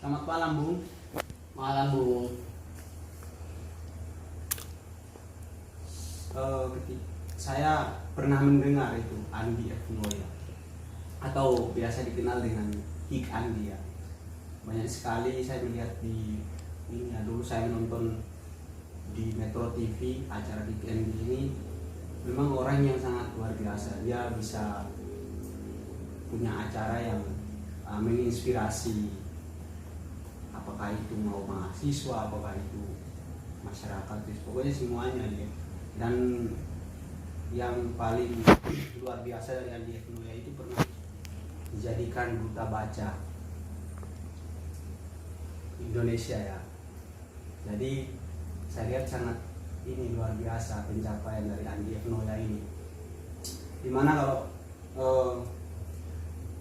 Selamat malam, Bung. Malam Bung. Saya pernah mendengar itu Andi F. Noya, atau biasa dikenal dengan Hik Andi ya. Banyak sekali saya melihat di ini ya, dulu saya menonton di Metro TV acara Hik Andi ini. Memang orang yang sangat luar biasa. Dia bisa punya acara yang menginspirasi, apakah itu mau mahasiswa, apakah itu masyarakat, pokoknya semuanya dia. Dan yang paling luar biasa dari Andi F. Noya itu pernah dijadikan duta baca Indonesia ya. Jadi saya lihat sangat ini luar biasa pencapaian dari Andi F. Noya ini. Dimana kalau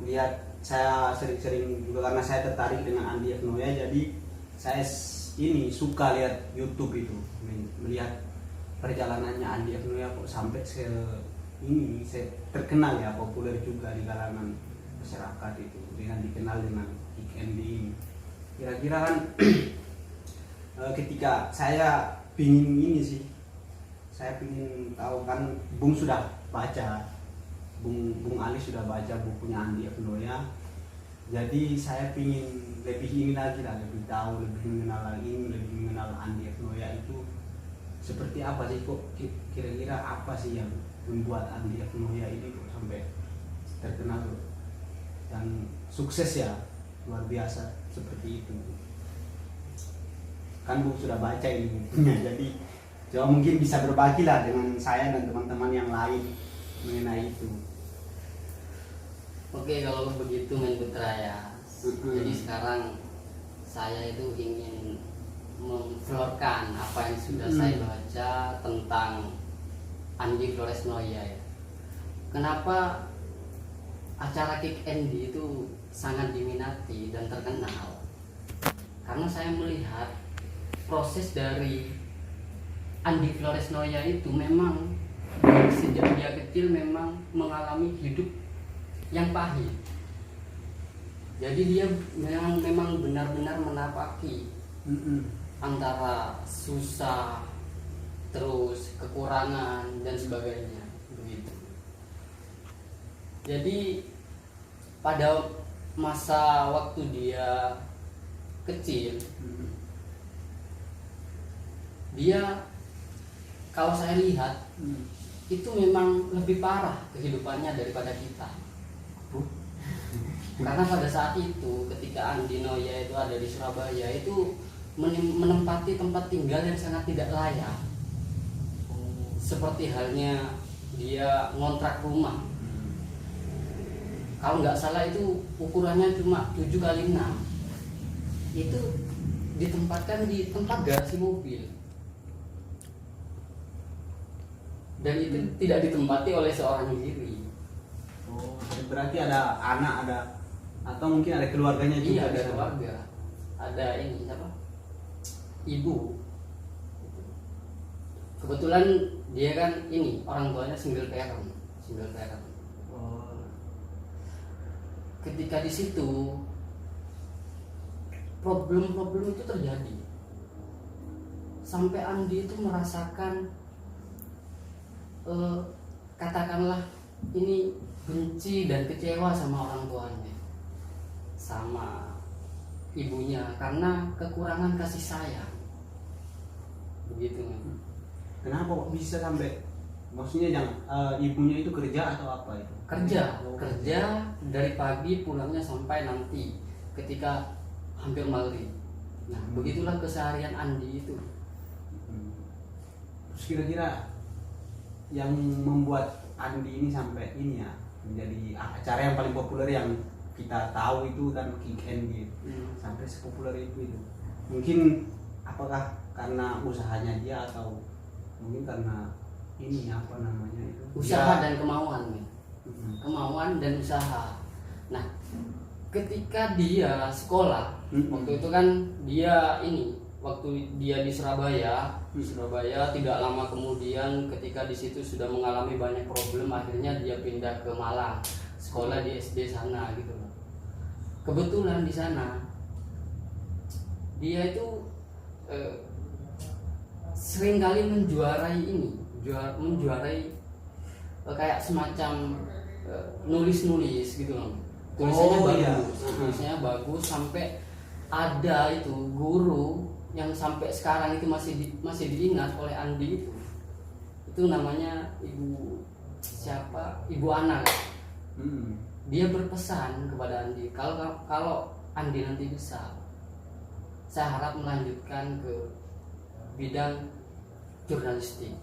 lihat, saya sering-sering juga karena saya tertarik dengan Andi F. Noya, jadi saya ini suka lihat YouTube itu, melihat perjalanannya Andi F. Noya kok sampai ini terkenal ya, populer juga di kalangan masyarakat itu dengan dikenal dengan Hik Andi ini. Kira-kira kan ketika saya pingin ini sih, saya pingin tahu kan, Bung sudah baca, Bung Ali sudah baca bukunya Andi F. Noya. Jadi saya pingin lebih ini lagi lah, lebih tahu, lebih mengenal lagi, lebih mengenal Andi F. Noya itu seperti apa sih, kok kira-kira apa sih yang membuat Andi F. Noya ini kok sampai terkenal dan sukses ya, luar biasa seperti itu. Kan Bung sudah baca ini bukunya, jadi coba mungkin bisa berbagi lah dengan saya dan teman-teman yang lain mengenai itu. Oke, kalau begitu Men Putra ya. Jadi sekarang saya itu ingin memflorkan apa yang sudah saya baca tentang Andi Flores Noya ya. Kenapa acara Kick Andy itu sangat diminati dan terkenal? Karena saya melihat proses dari Andi Flores Noya itu memang sejak dia kecil memang mengalami hidup yang pahit. Jadi dia memang benar-benar menapaki antara susah, terus kekurangan dan sebagainya begitu. Jadi pada masa waktu dia kecil, dia kalau saya lihat itu memang lebih parah kehidupannya daripada kita. Karena pada saat itu ketika Andi Noya itu ada di Surabaya, itu menempati tempat tinggal yang sangat tidak layak. Seperti halnya dia ngontrak rumah, kalau nggak salah itu ukurannya cuma 7x6. Itu ditempatkan di tempat garasi mobil, dan itu tidak ditempati oleh seorang diri. Oh, berarti ada anak, ada atau mungkin ada keluarganya juga. Iya, ada keluarga, ada ini siapa? Ibu. Kebetulan dia kan ini orang tuanya single parent. Oh. Ketika di situ problem-problem itu terjadi, sampai Andi itu merasakan katakanlah ini benci dan kecewa sama orang tuanya, sama ibunya, karena kekurangan kasih sayang begitu. Kenapa kok bisa sampai, maksudnya yang ibunya itu kerja atau apa itu? Kerja dari pagi, pulangnya sampai nanti ketika hampir maghrib. Nah, begitulah keseharian Andi itu. Terus kira-kira yang membuat Andi ini sampai ini ya menjadi acara yang paling populer yang kita tahu itu kan Kick Andy, sampai sepopuler itu. Mungkin apakah karena usahanya dia, atau mungkin karena ini apa namanya itu, usaha dan kemauan, kemauan dan usaha. Nah, ketika dia sekolah, waktu itu kan dia ini, waktu dia di Surabaya tidak lama kemudian ketika di situ sudah mengalami banyak problem, akhirnya dia pindah ke Malang, sekolah di SD sana gitu loh. Kebetulan di sana dia itu seringkali menjuarai kayak semacam nulis gitu loh. Tulisannya Oh, bagus, iya. tulisannya bagus sampai ada itu guru yang sampai sekarang itu masih diingat oleh Andi itu namanya Ibu Ana kan? Dia berpesan kepada Andi kalau Andi nanti besar, saya harap melanjutkan ke bidang jurnalistik.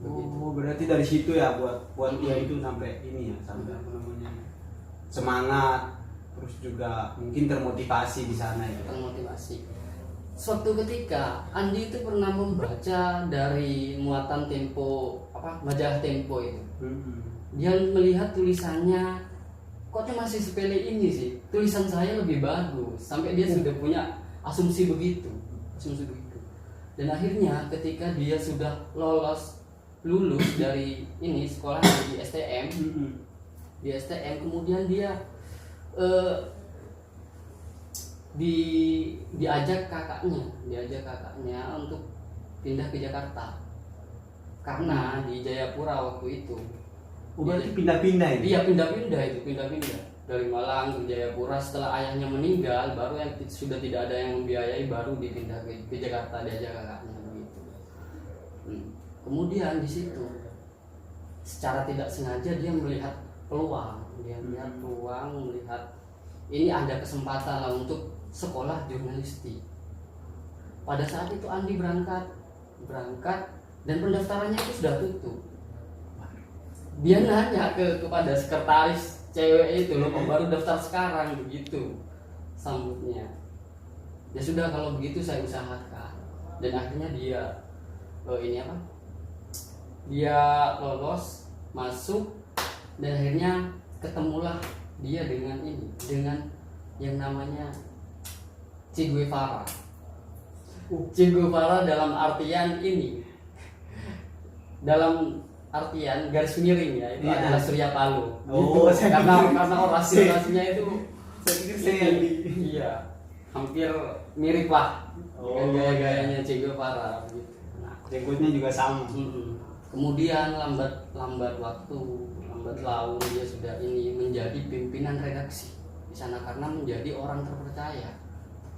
Oh, berarti dari situ ya buat dia itu sampai ini ya, sampai apa namanya, semangat, terus juga mungkin termotivasi di sana ya. Termotivasi. Suatu ketika Andi itu pernah membaca dari muatan Tempo, majalah Tempo itu. Dia melihat tulisannya, kok masih sepele ini sih, tulisan saya lebih bagus, sampai dia sudah punya asumsi begitu. Dan akhirnya ketika dia sudah lulus dari ini sekolah di STM, kemudian dia diajak kakaknya untuk pindah ke Jakarta karena di Jayapura waktu itu. Berarti pindah-pindah ini? Iya, pindah-pindah dari Malang ke Jayapura. Setelah ayahnya meninggal, baru yang sudah tidak ada yang membiayai, baru dipindah ke Jakarta, diajak kakaknya begitu. Kemudian di situ secara tidak sengaja dia melihat peluang, melihat ini ada kesempatan lah untuk sekolah jurnalistik. Pada saat itu Andi berangkat dan pendaftarannya itu sudah tutup. Dia nanya kepada sekretaris cewek itu, loh kok baru daftar sekarang, begitu sambutnya. Ya sudah, kalau begitu saya usahakan. Dan akhirnya dia dia lolos, masuk, dan akhirnya ketemulah dia dengan yang namanya Che Guevara. Che Guevara dalam artian garis miring ya, itu adalah Surya Paloh. Oh, gitu. Karena orasinya itu iya, hampir mirip lah dengan gaya-gayanya Che Guevara gitu. Jenggotnya juga sama. Kemudian lambat laun dia sudah menjadi pimpinan redaksi di sana karena menjadi orang terpercaya.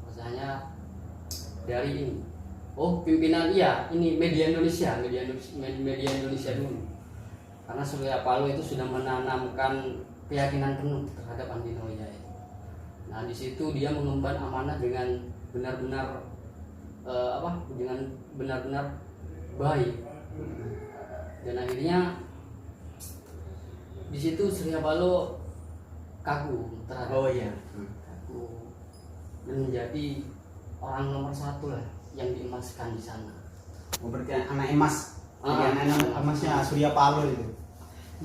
Rasanya dari pimpinan media Indonesia dulu. Karena Surya Paloh itu sudah menanamkan keyakinan penuh terhadap Andi Noya. Nah, di situ dia mengemban amanah dengan benar-benar baik. Dan akhirnya di situ Surya Paloh kagum terhadap kagum dan menjadi orang nomor 1 lah yang diemaskan di sana. Berarti anak emas. Anak emasnya Surya Paloh itu.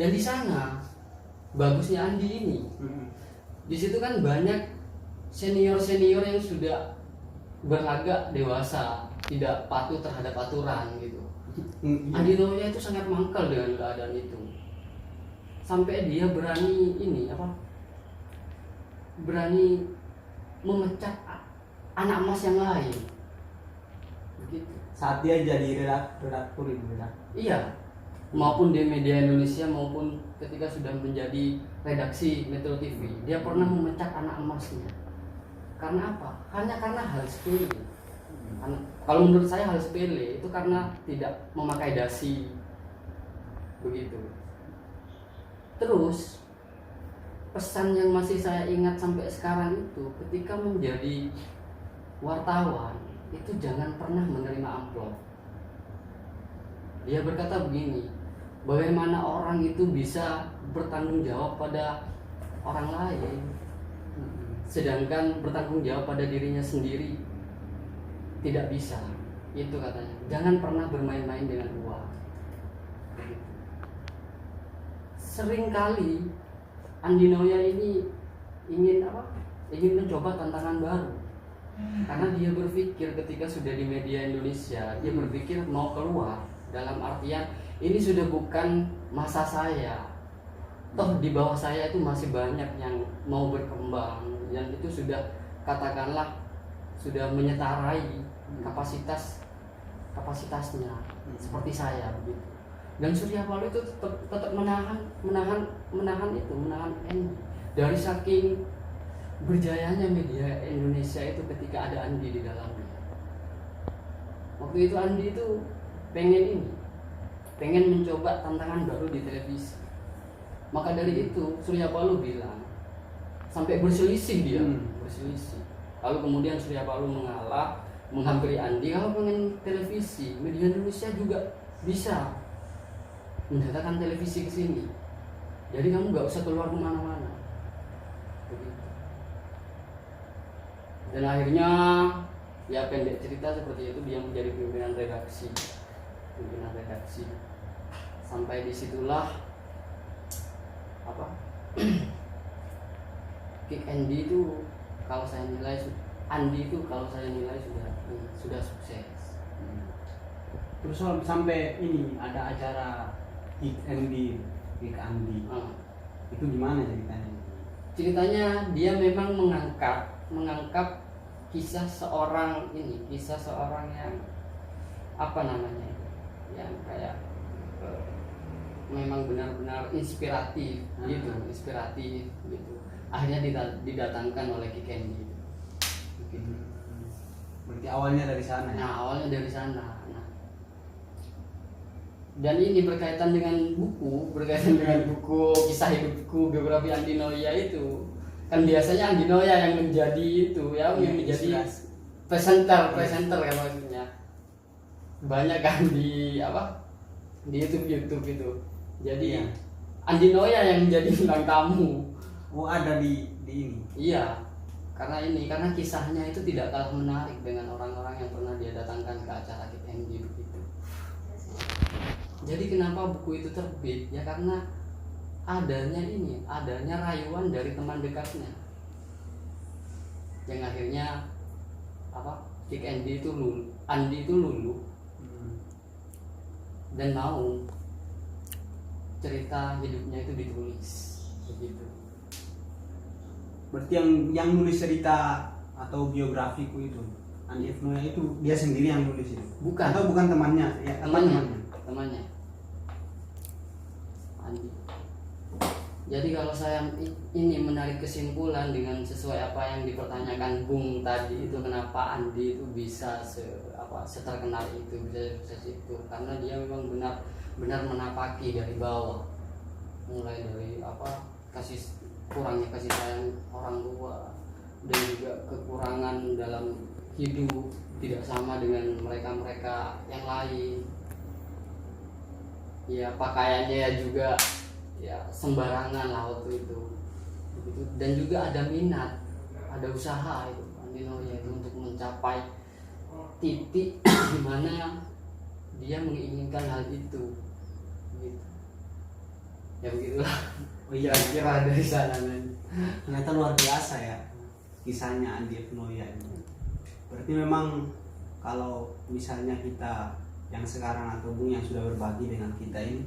Dan di sana bagusnya Andi ini. Di situ kan banyak senior yang sudah berlagak dewasa, tidak patuh terhadap aturan gitu. Andi Noya itu sangat mangkal dengan keadaan itu. Sampai dia berani memecat anak emas yang lain. Begitu. Saat dia jadi redaktur itu. Iya. Maupun di media Indonesia maupun ketika sudah menjadi redaksi Metro TV, dia pernah memecat anak emasnya. Karena apa? Hanya karena hal sepele. Kalau menurut saya hal sepele itu karena tidak memakai dasi, begitu. Terus pesan yang masih saya ingat sampai sekarang itu, ketika menjadi wartawan itu jangan pernah menerima amplop. Dia berkata begini, bagaimana orang itu bisa bertanggung jawab pada orang lain, sedangkan bertanggung jawab pada dirinya sendiri tidak bisa. Itu katanya, jangan pernah bermain-main dengan uang. Seringkali Andi Noya ini ingin mencoba tantangan baru. Karena dia berpikir ketika sudah di media Indonesia, dia berpikir mau keluar, dalam artian ini sudah bukan masa saya. Toh di bawah saya itu masih banyak yang mau berkembang, yang itu sudah katakanlah sudah menyetarai kapasitasnya seperti saya begitu. Dan Surya Paloh itu tetap menahan Andi dari saking berjayanya media Indonesia itu ketika ada Andi di dalamnya. Waktu itu Andi itu pengen mencoba tantangan baru di televisi. Maka dari itu Surya Paloh bilang, sampai berselisih dia, berselisih. Lalu kemudian Surya Paloh mengalah, menghampiri Andi, kalau pengen televisi, media Indonesia juga bisa mendatangkan televisi ke sini. Jadi kamu nggak usah keluar kemana-mana. Begitu. Dan akhirnya ya pendek cerita seperti itu, dia menjadi pimpinan redaksi. Sampai disitulah Kick Andi itu kalau saya nilai sudah sukses. Terus sampai ini ada acara Kick Andi. Itu gimana ceritanya? Ceritanya dia memang mengangkat kisah seorang yang yang kayak memang benar-benar inspiratif gitu. Akhirnya didatangkan oleh Kick Andi. Berarti awalnya dari sana ya? Nah, awalnya dari sana. Nah, dan ini berkaitan dengan buku kisah hidupku, biografi Andi Noya itu. Kan biasanya Andi Noya yang menjadi itu ya, yang menjadi presenter kan maksudnya. Banyak kan di YouTube itu. Jadi Andi Noya yang menjadi bintang tamu. Oh, ada di ini. Iya. Karena kisahnya itu tidak kalah menarik dengan orang-orang yang pernah dia datangkan ke acara Kick Andi begitu. Jadi kenapa buku itu terbit? Ya karena adanya rayuan dari teman dekatnya. Yang akhirnya Kick Andi itu luluh dan mau cerita hidupnya itu ditulis begitu. Berarti yang nulis cerita atau biografiku itu Andi F. Noya itu dia sendiri yang nulis itu? Bukan. Atau bukan temannya? Ya, temannya Andi. Jadi kalau saya ini menarik kesimpulan dengan sesuai apa yang dipertanyakan Bung tadi itu, kenapa Andi itu bisa seterkenal itu, bisa sukses itu, karena dia memang benar menapaki dari bawah, mulai dari kurangnya kasih sayang orang tua dan juga kekurangan dalam hidup, tidak sama dengan mereka yang lain. Ya pakaiannya ya juga ya sembarangan lah waktu itu begitu. Dan juga ada minat, ada usaha itu Andi Noya itu untuk mencapai titik di mana dia menginginkan hal itu gitu. Ya begitulah. Oh iya, kira dari sana ternyata luar biasa ya kisahnya Andi F. Noya ini. Berarti memang kalau misalnya kita yang sekarang atau Bung yang sudah berbagi dengan kita ini,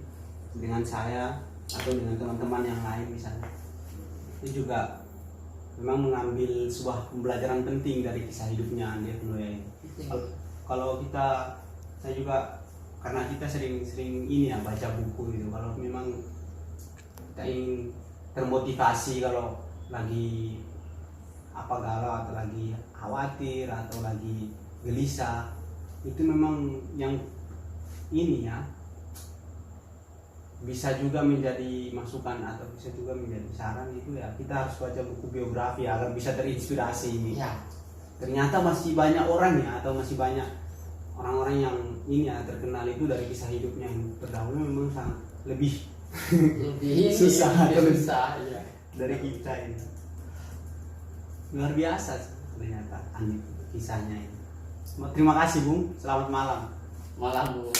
dengan saya atau dengan teman-teman yang lain misalnya, itu juga memang mengambil sebuah pembelajaran penting dari kisah hidupnya Andi F. Noya ini. Kalau saya juga karena kita sering ini ya baca buku itu, kalau memang kita ingin termotivasi kalau lagi galau atau lagi khawatir atau lagi gelisah, itu memang yang ini ya bisa juga menjadi masukan atau bisa juga menjadi saran itu ya, kita harus baca buku biografi agar bisa terinspirasi ini ya. Ternyata masih banyak orang ya, atau masih banyak orang-orang yang ini ya terkenal itu dari kisah hidupnya yang terdahulu memang sangat lebih susah ya. Dari kita ini. Luar biasa ternyata Andi kisahnya ini. Terima kasih Bung, selamat malam. Bung.